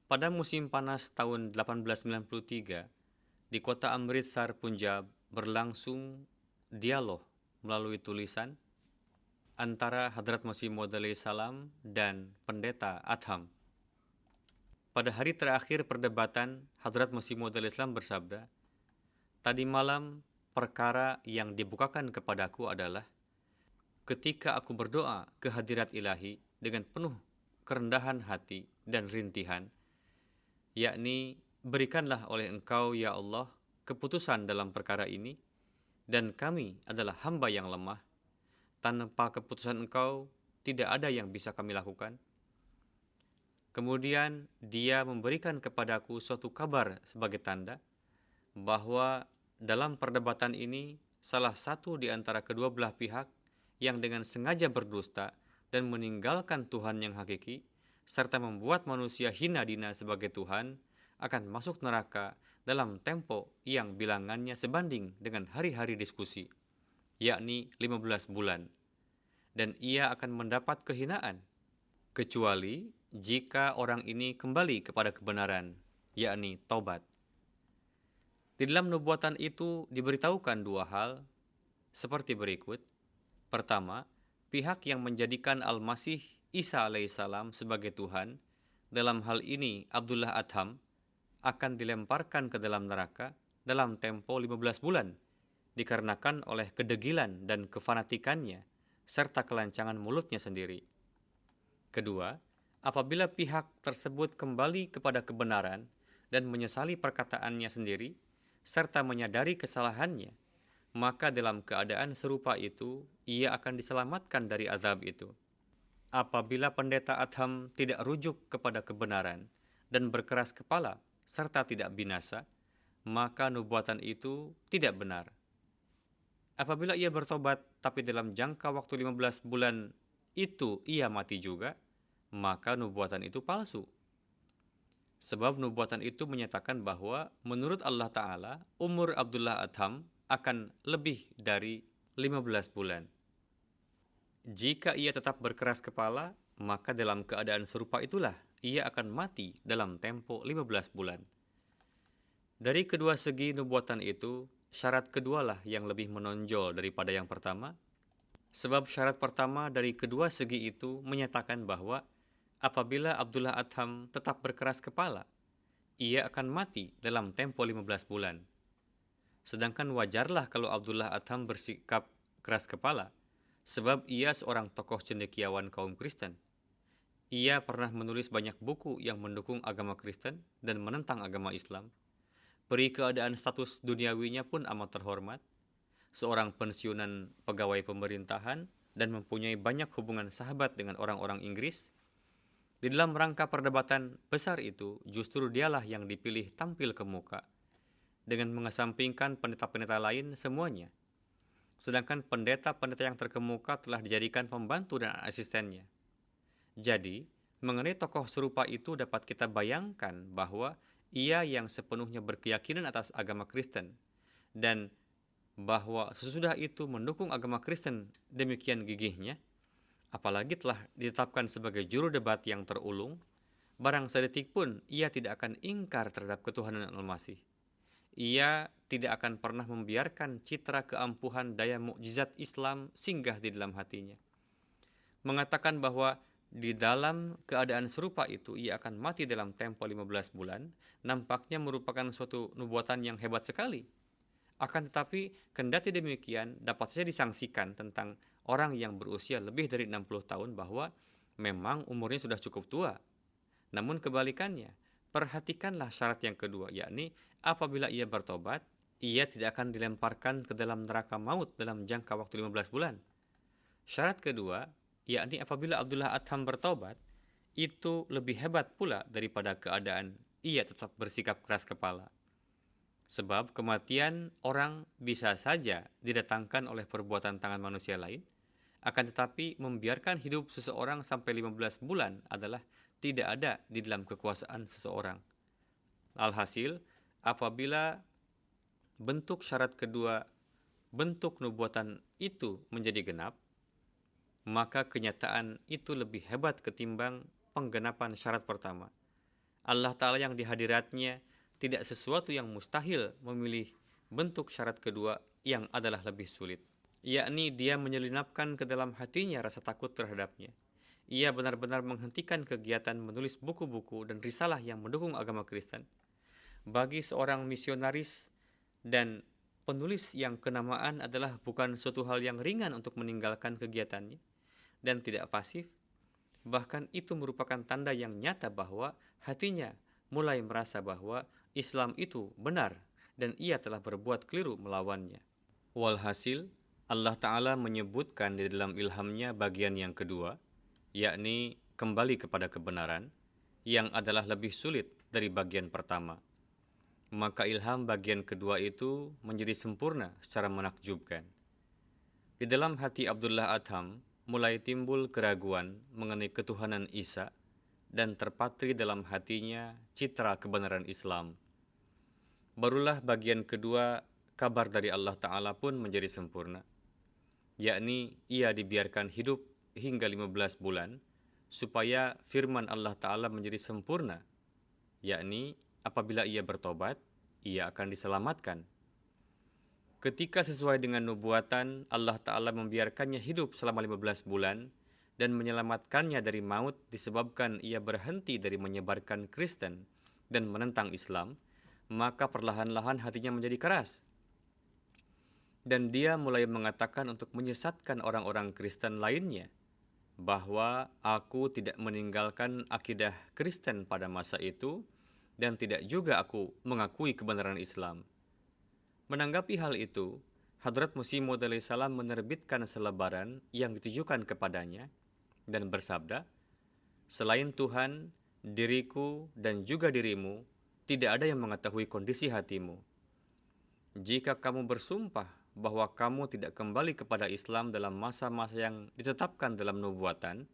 Pada musim panas tahun 1893, di kota Amritsar, Punjab, berlangsung dialog melalui tulisan antara Hadrat Masih Maud salam dan Pendeta Adham. Pada hari terakhir perdebatan, Hadrat Masih Maud salam bersabda, "Tadi malam perkara yang dibukakan kepadaku adalah ketika aku berdoa ke hadirat ilahi dengan penuh kerendahan hati dan rintihan, yakni berikanlah oleh Engkau ya Allah keputusan dalam perkara ini, dan kami adalah hamba yang lemah. Tanpa keputusan Engkau tidak ada yang bisa kami lakukan." Kemudian dia memberikan kepadaku suatu kabar sebagai tanda bahwa dalam perdebatan ini salah satu di antara kedua belah pihak yang dengan sengaja berdusta dan meninggalkan Tuhan yang hakiki serta membuat manusia hina dina sebagai Tuhan akan masuk neraka dalam tempo yang bilangannya sebanding dengan hari-hari diskusi, yakni 15 bulan, dan ia akan mendapat kehinaan kecuali jika orang ini kembali kepada kebenaran, yakni taubat. Di dalam nubuatan itu diberitahukan dua hal seperti berikut. Pertama, pihak yang menjadikan Al-Masih Isa alaihissalam sebagai Tuhan, dalam hal ini Abdullah Adham, akan dilemparkan ke dalam neraka dalam tempo 15 bulan dikarenakan oleh kedegilan dan kefanatikannya serta kelancangan mulutnya sendiri. Kedua, apabila pihak tersebut kembali kepada kebenaran dan menyesali perkataannya sendiri serta menyadari kesalahannya, maka dalam keadaan serupa itu ia akan diselamatkan dari azab itu. Apabila pendeta Adham tidak rujuk kepada kebenaran dan berkeras kepala serta tidak binasa, maka nubuatan itu tidak benar. Apabila ia bertobat tapi dalam jangka waktu 15 bulan itu ia mati juga, maka nubuatan itu palsu. Sebab nubuatan itu menyatakan bahwa menurut Allah Ta'ala, umur Abdullah Adham akan lebih dari 15 bulan. Jika ia tetap berkeras kepala, maka dalam keadaan serupa itulah ia akan mati dalam tempo 15 bulan. Dari kedua segi nubuatan itu, syarat kedualah yang lebih menonjol daripada yang pertama. Sebab syarat pertama dari kedua segi itu menyatakan bahwa apabila Abdullah Adham tetap berkeras kepala, ia akan mati dalam tempo 15 bulan. Sedangkan wajarlah kalau Abdullah Adham bersikap keras kepala, sebab ia seorang tokoh cendekiawan kaum Kristen. Ia pernah menulis banyak buku yang mendukung agama Kristen dan menentang agama Islam. Peri keadaan status duniawinya pun amat terhormat, seorang pensiunan pegawai pemerintahan dan mempunyai banyak hubungan sahabat dengan orang-orang Inggris. Di dalam rangka perdebatan besar itu, justru dialah yang dipilih tampil ke muka, dengan mengesampingkan pendeta-pendeta lain semuanya. Sedangkan pendeta-pendeta yang terkemuka telah dijadikan pembantu dan asistennya. Jadi, mengenai tokoh serupa itu dapat kita bayangkan bahwa ia yang sepenuhnya berkeyakinan atas agama Kristen, dan bahwa sesudah itu mendukung agama Kristen demikian gigihnya, apalagi telah ditetapkan sebagai juru debat yang terulung, barang sedetik pun ia tidak akan ingkar terhadap ketuhanan Al-Masih. Ia tidak akan pernah membiarkan citra keampuhan daya mukjizat Islam singgah di dalam hatinya. Mengatakan bahwa di dalam keadaan serupa itu ia akan mati dalam tempo 15 bulan, nampaknya merupakan suatu nubuatan yang hebat sekali. Akan tetapi, kendati demikian, dapat saja disangsikan tentang orang yang berusia lebih dari 60 tahun bahwa memang umurnya sudah cukup tua. Namun kebalikannya, perhatikanlah syarat yang kedua, yakni apabila ia bertobat, ia tidak akan dilemparkan ke dalam neraka maut dalam jangka waktu 15 bulan. Syarat kedua, yakni apabila Abdullah Adham bertobat, itu lebih hebat pula daripada keadaan ia tetap bersikap keras kepala. Sebab kematian orang bisa saja didatangkan oleh perbuatan tangan manusia lain, akan tetapi membiarkan hidup seseorang sampai 15 bulan adalah tidak ada di dalam kekuasaan seseorang. Alhasil, apabila bentuk syarat kedua, bentuk nubuatan itu menjadi genap, maka kenyataan itu lebih hebat ketimbang penggenapan syarat pertama. Allah Ta'ala yang di hadiratnya tidak sesuatu yang mustahil memilih bentuk syarat kedua yang adalah lebih sulit, yakni dia menyelinapkan ke dalam hatinya rasa takut terhadapnya. Ia benar-benar menghentikan kegiatan menulis buku-buku dan risalah yang mendukung agama Kristen. Bagi seorang misionaris dan penulis yang kenamaan adalah bukan suatu hal yang ringan untuk meninggalkan kegiatannya dan tidak pasif. Bahkan itu merupakan tanda yang nyata bahwa hatinya mulai merasa bahwa Islam itu benar dan ia telah berbuat keliru melawannya. Walhasil, Allah Ta'ala menyebutkan di dalam ilhamnya bagian yang kedua, yakni kembali kepada kebenaran, yang adalah lebih sulit dari bagian pertama. Maka ilham bagian kedua itu menjadi sempurna secara menakjubkan. Di dalam hati Abdullah Adham mulai timbul keraguan mengenai ketuhanan Isa dan terpatri dalam hatinya citra kebenaran Islam. Barulah bagian kedua kabar dari Allah Ta'ala pun menjadi sempurna, yakni ia dibiarkan hidup hingga 15 bulan supaya firman Allah Ta'ala menjadi sempurna, yakni apabila ia bertobat, ia akan diselamatkan. Ketika sesuai dengan nubuatan, Allah Ta'ala membiarkannya hidup selama 15 bulan dan menyelamatkannya dari maut disebabkan ia berhenti dari menyebarkan Kristen dan menentang Islam, maka perlahan-lahan hatinya menjadi keras. Dan dia mulai mengatakan untuk menyesatkan orang-orang Kristen lainnya, bahwa aku tidak meninggalkan akidah Kristen pada masa itu dan tidak juga aku mengakui kebenaran Islam. Menanggapi hal itu, Hadrat Masih Maud alaihissalam menerbitkan selebaran yang ditujukan kepadanya dan bersabda, "Selain Tuhan, diriku dan juga dirimu, tidak ada yang mengetahui kondisi hatimu. Jika kamu bersumpah bahwa kamu tidak kembali kepada Islam dalam masa-masa yang ditetapkan dalam nubuatan,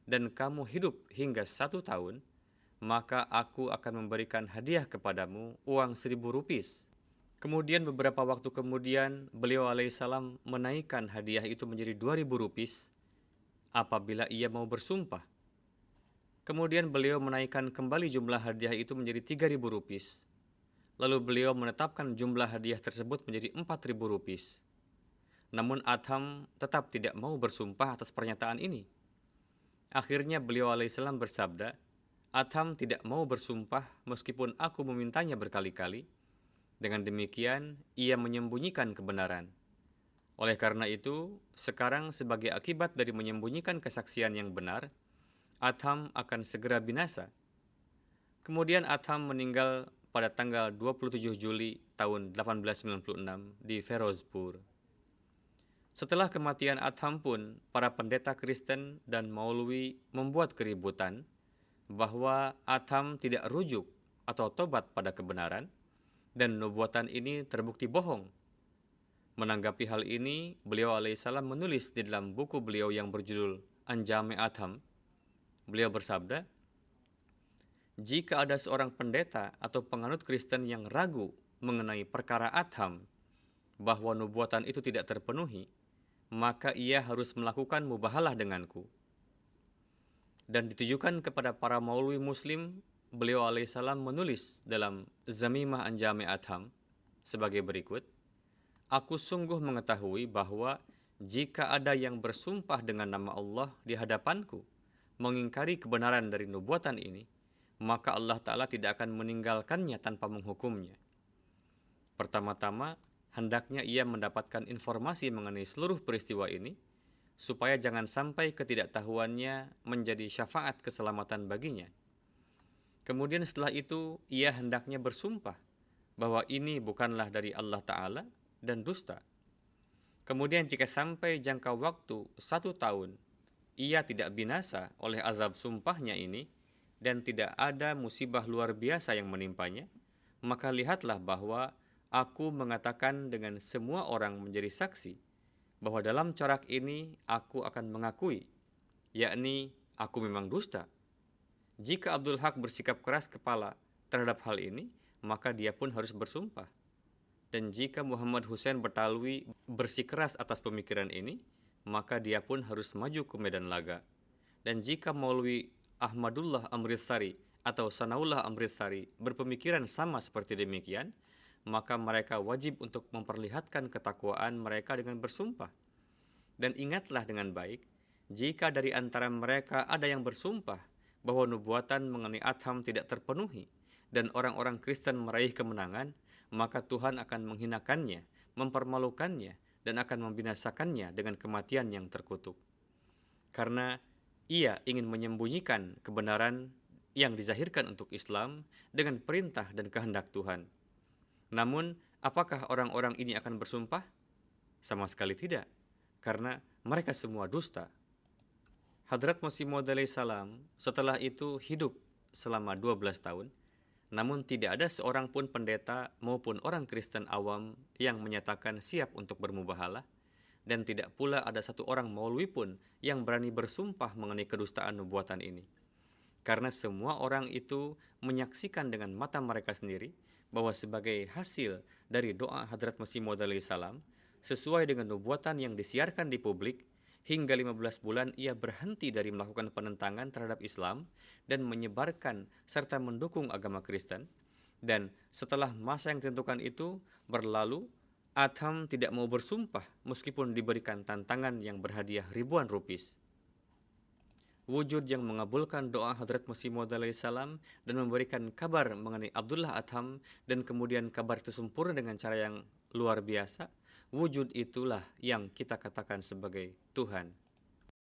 dan kamu hidup hingga 1 tahun, maka aku akan memberikan hadiah kepadamu uang 1.000 rupis." Kemudian beberapa waktu kemudian, beliau alaihissalam menaikkan hadiah itu menjadi 2.000 rupis apabila ia mau bersumpah. Kemudian beliau menaikkan kembali jumlah hadiah itu menjadi 3.000 rupis. Lalu beliau menetapkan jumlah hadiah tersebut menjadi 4.000 rupis. Namun Adham tetap tidak mau bersumpah atas pernyataan ini. Akhirnya beliau alaihissalam bersabda, "Adham tidak mau bersumpah meskipun aku memintanya berkali-kali. Dengan demikian, ia menyembunyikan kebenaran. Oleh karena itu, sekarang sebagai akibat dari menyembunyikan kesaksian yang benar, Adham akan segera binasa." Kemudian Adham meninggal pada tanggal 27 Juli tahun 1896 di Ferozpur. Setelah kematian Adham pun, para pendeta Kristen dan Maulwi membuat keributan bahwa Adham tidak rujuk atau tobat pada kebenaran, dan nubuatan ini terbukti bohong. Menanggapi hal ini, beliau alaihissalam menulis di dalam buku beliau yang berjudul Anjame Adham. Beliau bersabda, "Jika ada seorang pendeta atau penganut Kristen yang ragu mengenai perkara Adham, bahwa nubuatan itu tidak terpenuhi, maka ia harus melakukan mubahalah denganku." Dan ditujukan kepada para maulwi muslim, beliau alaihissalam menulis dalam Zamimah Anjame Adham sebagai berikut, "Aku sungguh mengetahui bahwa jika ada yang bersumpah dengan nama Allah di hadapanku, mengingkari kebenaran dari nubuatan ini, maka Allah Ta'ala tidak akan meninggalkannya tanpa menghukumnya. Pertama-tama, hendaknya ia mendapatkan informasi mengenai seluruh peristiwa ini, supaya jangan sampai ketidaktahuannya menjadi syafaat keselamatan baginya. Kemudian setelah itu, ia hendaknya bersumpah bahwa ini bukanlah dari Allah Ta'ala dan dusta. Kemudian jika sampai jangka waktu 1 tahun, ia tidak binasa oleh azab sumpahnya ini, dan tidak ada musibah luar biasa yang menimpanya, maka lihatlah bahwa aku mengatakan dengan semua orang menjadi saksi, bahwa dalam corak ini aku akan mengakui, yakni aku memang dusta. Jika Abdul Haq bersikap keras kepala terhadap hal ini, maka dia pun harus bersumpah. Dan jika Muhammad Hussein Batalwi bersikeras atas pemikiran ini, maka dia pun harus maju ke medan laga. Dan jika Maulwi Ahmadullah Amritsari atau Sanaullah Amritsari berpemikiran sama seperti demikian, maka mereka wajib untuk memperlihatkan ketakwaan mereka dengan bersumpah. Dan ingatlah dengan baik, jika dari antara mereka ada yang bersumpah bahwa nubuatan mengenai Adham tidak terpenuhi dan orang-orang Kristen meraih kemenangan, maka Tuhan akan menghinakannya, mempermalukannya, dan akan membinasakannya dengan kematian yang terkutuk. Karena ia ingin menyembunyikan kebenaran yang dizahirkan untuk Islam dengan perintah dan kehendak Tuhan. Namun, apakah orang-orang ini akan bersumpah? Sama sekali tidak, karena mereka semua dusta. Hadrat Masih Maud salam setelah itu hidup selama 12 tahun, namun tidak ada seorang pun pendeta maupun orang Kristen awam yang menyatakan siap untuk bermubahalah, dan tidak pula ada satu orang maulwi pun yang berani bersumpah mengenai kedustaan nubuatan ini. Karena semua orang itu menyaksikan dengan mata mereka sendiri bahwa sebagai hasil dari doa Hadrat Masih Maud salam, sesuai dengan nubuatan yang disiarkan di publik, hingga 15 bulan ia berhenti dari melakukan penentangan terhadap Islam dan menyebarkan serta mendukung agama Kristen. Dan setelah masa yang ditentukan itu berlalu, Adham tidak mau bersumpah meskipun diberikan tantangan yang berhadiah ribuan rupis. Wujud yang mengabulkan doa Hadrat Masih Maud salam dan memberikan kabar mengenai Abdullah Adham dan kemudian kabar itu sempurna dengan cara yang luar biasa, wujud itulah yang kita katakan sebagai Tuhan.